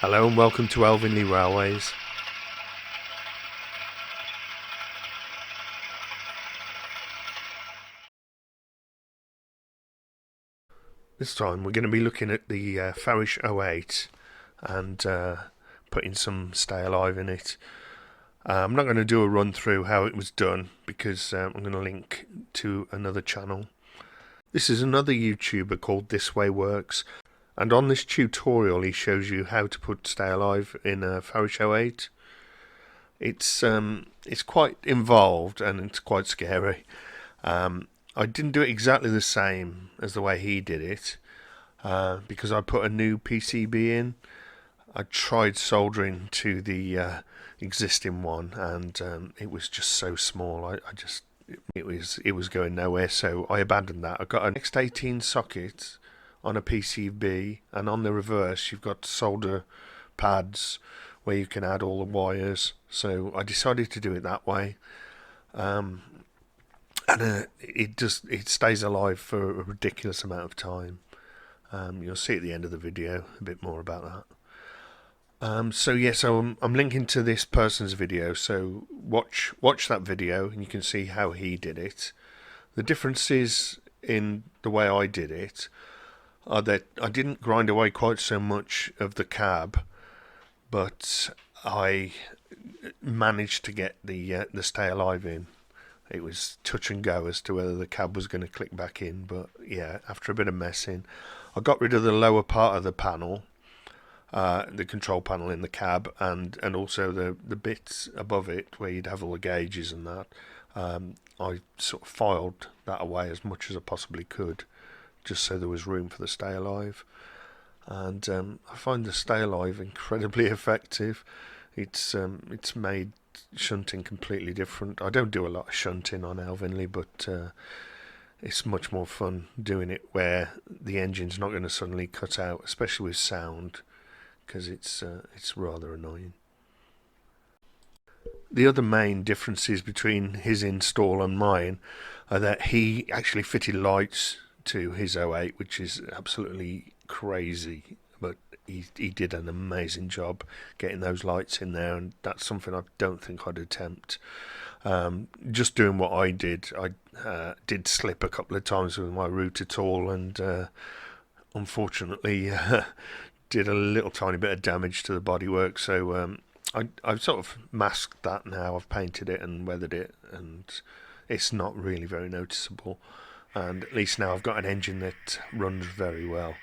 Hello and welcome to Elvinley Railways. This time we're going to be looking at the Farish 08 and putting some Stay Alive in it. I'm not going to do a run through how it was done because I'm going to link to another channel. This is another YouTuber called This Way Works, and on this tutorial he shows you how to put Stay Alive in a Farish 08. It's quite involved and it's quite scary. I didn't do it exactly the same as the way he did it because I put a new PCB in. I tried soldering to the existing one and it was just so small. It was going nowhere, so I abandoned that. I got an X18 socket on a PCB, and on the reverse you've got solder pads where you can add all the wires. So I decided to do it that way. And it stays alive for a ridiculous amount of time. You'll see at the end of the video a bit more about that. So I'm linking to this person's video, so watch that video and you can see how he did it. The differences in the way I did it are that I didn't grind away quite so much of the cab, but I managed to get the Stay Alive in. It was touch and go as to whether the cab was going to click back in, but yeah, after a bit of messing, I got rid of the lower part of the panel, the control panel in the cab, and also the bits above it where you'd have all the gauges and that. I sort of filed that away as much as I possibly could, just so there was room for the Stay Alive. And I find the Stay Alive incredibly effective. It's made shunting completely different. I don't do a lot of shunting on Elvinley, but it's much more fun doing it where the engine's not going to suddenly cut out, especially with sound, because it's rather annoying. The other main differences between his install and mine are that he actually fitted lights to his 08, which is absolutely crazy, but he did an amazing job getting those lights in there, and that's something I don't think I'd attempt. Just doing what I did did slip a couple of times with my router tool, and unfortunately did a little tiny bit of damage to the bodywork. So I've sort of masked that now. I've painted it and weathered it, and it's not really very noticeable. And at least now I've got an engine that runs very well.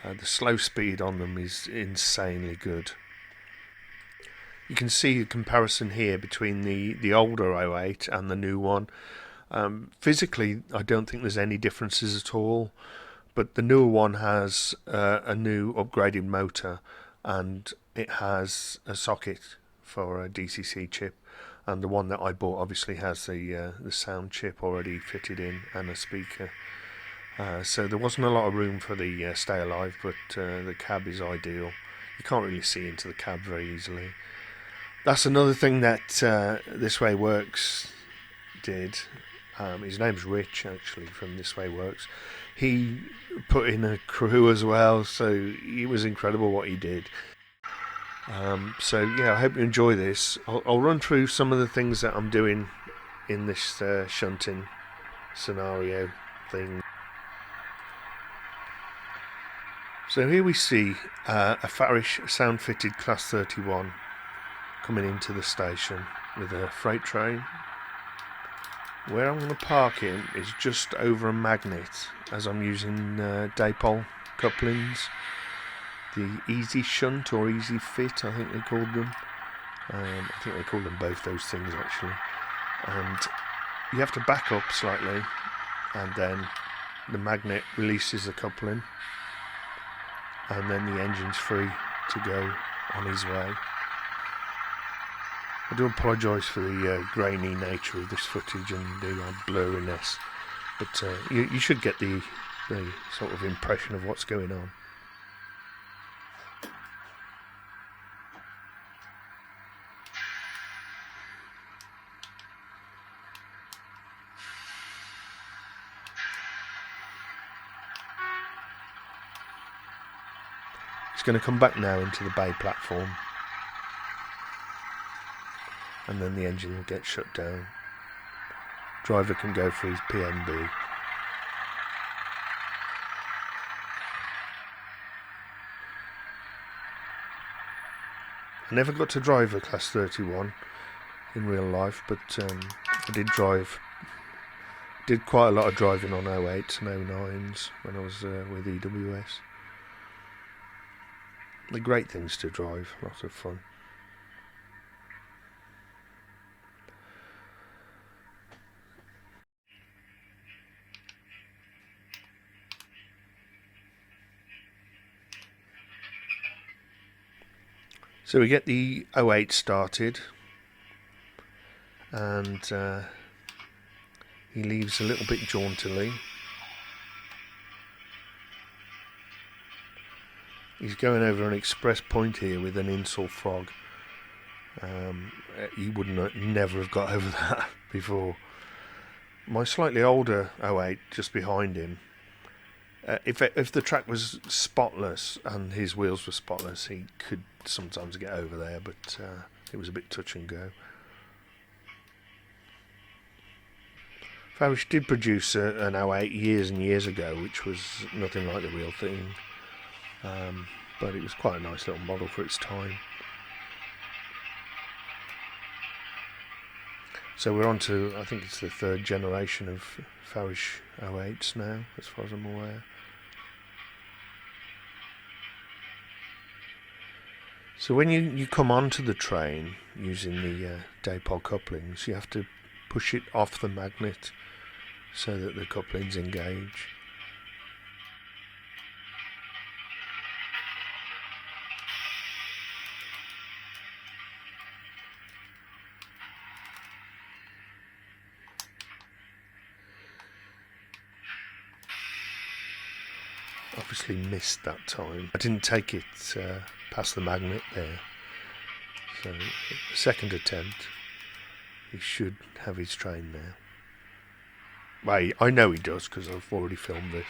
The slow speed on them is insanely good. You can see the comparison here between the older 08 and the new one. Physically, I don't think there's any differences at all, but the newer one has a new upgraded motor, and it has a socket for a DCC chip, and the one that I bought obviously has the sound chip already fitted in and a speaker. So there wasn't a lot of room for the Stay Alive, but the cab is ideal. You can't really see into the cab very easily. That's another thing that This Way Works did. His name's Rich, actually, from This Way Works. He put in a crew as well, so it was incredible what he did. So yeah, I hope you enjoy this. I'll run through some of the things that I'm doing in this shunting scenario thing. So here we see a Farish sound fitted class 31 coming into the station with a freight train. Where I'm going to park him is just over a magnet, as I'm using dipole couplings, the Easy Shunt or Easy Fit, I think they called them. I think they called them both those things actually. And you have to back up slightly, and then the magnet releases the coupling, and then the engine's free to go on his way. I do apologise for the grainy nature of this footage and the blurriness, but you should get the sort of impression of what's going on. It's going to come back now into the bay platform, and then the engine will get shut down. Driver can go for his PNB. I never got to drive a Class 31 in real life, but I did quite a lot of driving on 08s and 09s when I was with EWS. They're great things to drive, a lot of fun. So we get the 08 started, and he leaves a little bit jauntily. He's going over an express point here with an insole frog. You wouldn't never have got over that before. My slightly older 08 just behind him, if the track was spotless and his wheels were spotless, he could sometimes get over there, but it was a bit touch and go. Farish did produce an 08 years and years ago, which was nothing like the real thing, but it was quite a nice little model for its time. So we're on to, I think it's the third generation of Farish 08s now, as far as I'm aware. So when you come onto the train using the dipole couplings, you have to push it off the magnet so that the couplings engage. Obviously missed that time. I didn't take it past the magnet there. So second attempt, he should have his train now. Well, I know he does because I've already filmed this.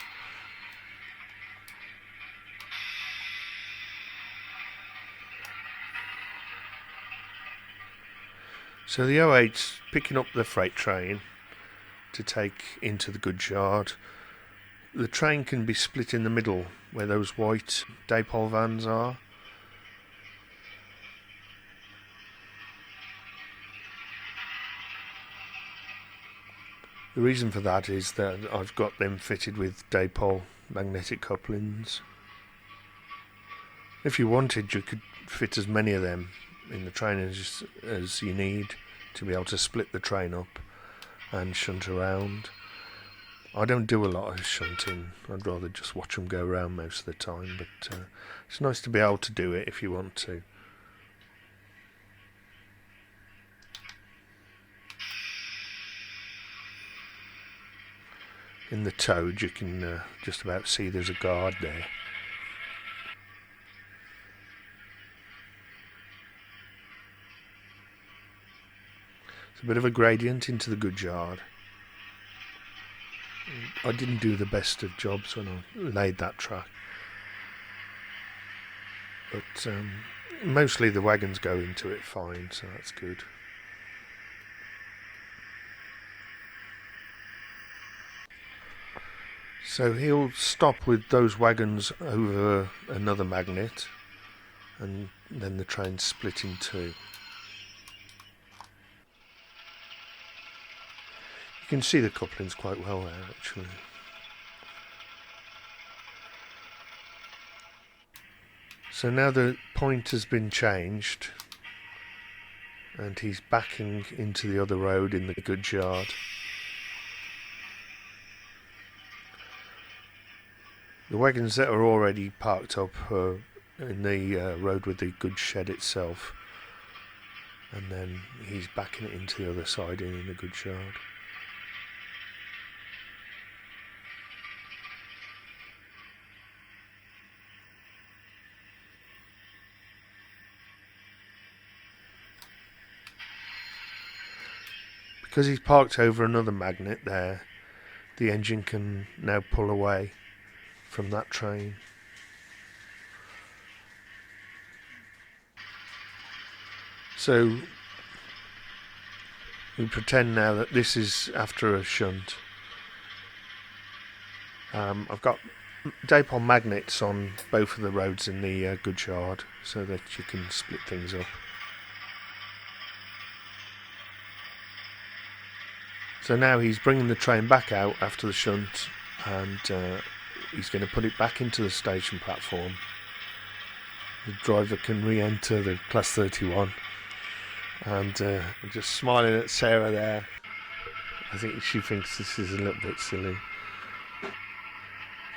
So the 08's picking up the freight train to take into the goods yard. The train can be split in the middle where those white dipole vans are. The reason for that is that I've got them fitted with dipole magnetic couplings. If you wanted, you could fit as many of them in the train as you need to be able to split the train up and shunt around. I don't do a lot of shunting. I'd rather just watch them go around most of the time, but it's nice to be able to do it if you want to. In the Toad you can just about see there's a guard there. It's a bit of a gradient into the goods yard. I didn't do the best of jobs when I laid that track, but mostly the wagons go into it fine, so that's good. So he'll stop with those wagons over another magnet, and then the train's split in two. You can see the couplings quite well there, actually. So now the point has been changed, and he's backing into the other road in the goods yard. The wagons that are already parked up in the road with the goods shed itself, and then he's backing it into the other side in the goods yard. Because he's parked over another magnet there, the engine can now pull away from that train. So we pretend now that this is after a shunt. I've got dipole magnets on both of the roads in the goods yard so that you can split things up. So now he's bringing the train back out after the shunt, and he's going to put it back into the station platform. The driver can re-enter the Class 31, and I'm just smiling at Sarah there. I think she thinks this is a little bit silly.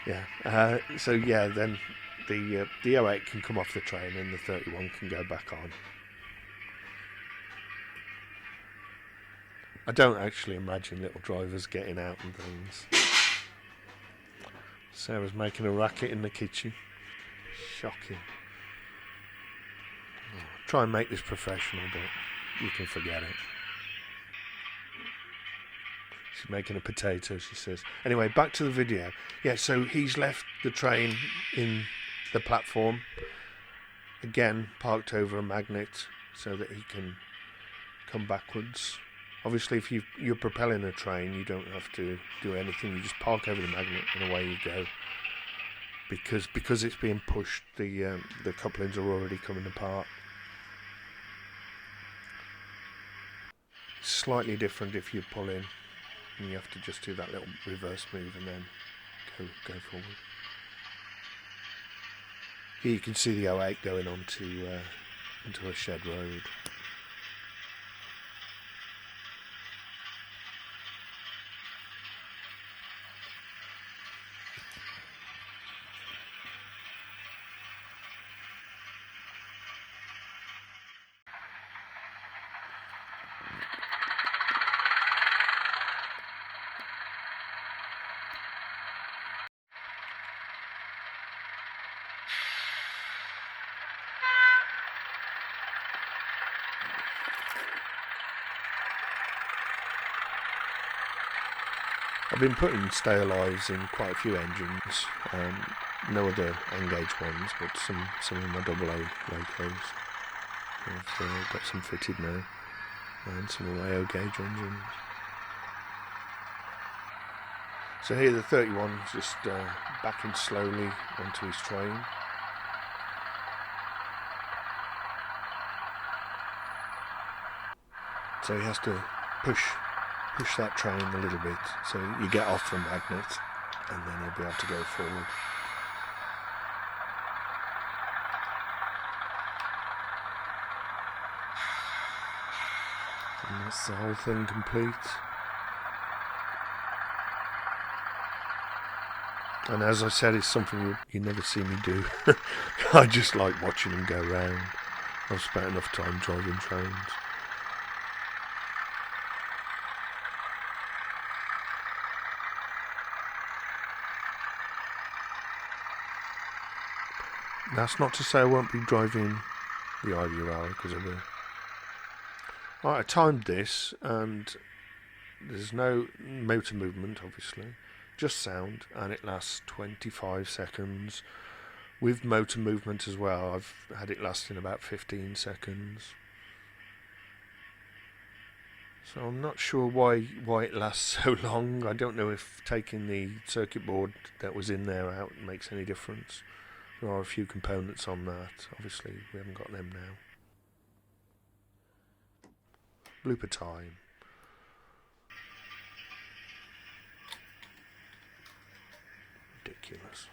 Yeah. So yeah, then the 08 can come off the train and the 31 can go back on. I don't actually imagine little drivers getting out and things. Sarah's making a racket in the kitchen. Shocking. Try and make this professional, but you can forget it. She's making a potato, she says. Anyway, back to the video. Yeah, so he's left the train in the platform. Again, parked over a magnet so that he can come backwards. Obviously, if you're propelling a train, you don't have to do anything. You just park over the magnet and away you go. Because it's being pushed, the couplings are already coming apart. It's slightly different if you pull in, and you have to just do that little reverse move and then go forward. Here you can see the 08 going onto a shed road. I've been putting stay alives in quite a few engines, no other N-gauge ones, but some of my AA Locos. I've got some fitted now, and some of my O-gauge engines. So here the 31's just backing slowly onto his train. So he has to push that train a little bit so you get off the magnet, and then he'll be able to go forward. And that's the whole thing complete. And as I said, it's something you never see me do. I just like watching them go round. I've spent enough time driving trains. That's not to say I won't be driving the IVR, because I will. Right, I timed this, and there's no motor movement, obviously, just sound, and it lasts 25 seconds. With motor movement as well, I've had it lasting about 15 seconds. So I'm not sure why it lasts so long. I don't know if taking the circuit board that was in there out makes any difference. There are a few components on that. Obviously, we haven't got them now. Blooper time. Ridiculous.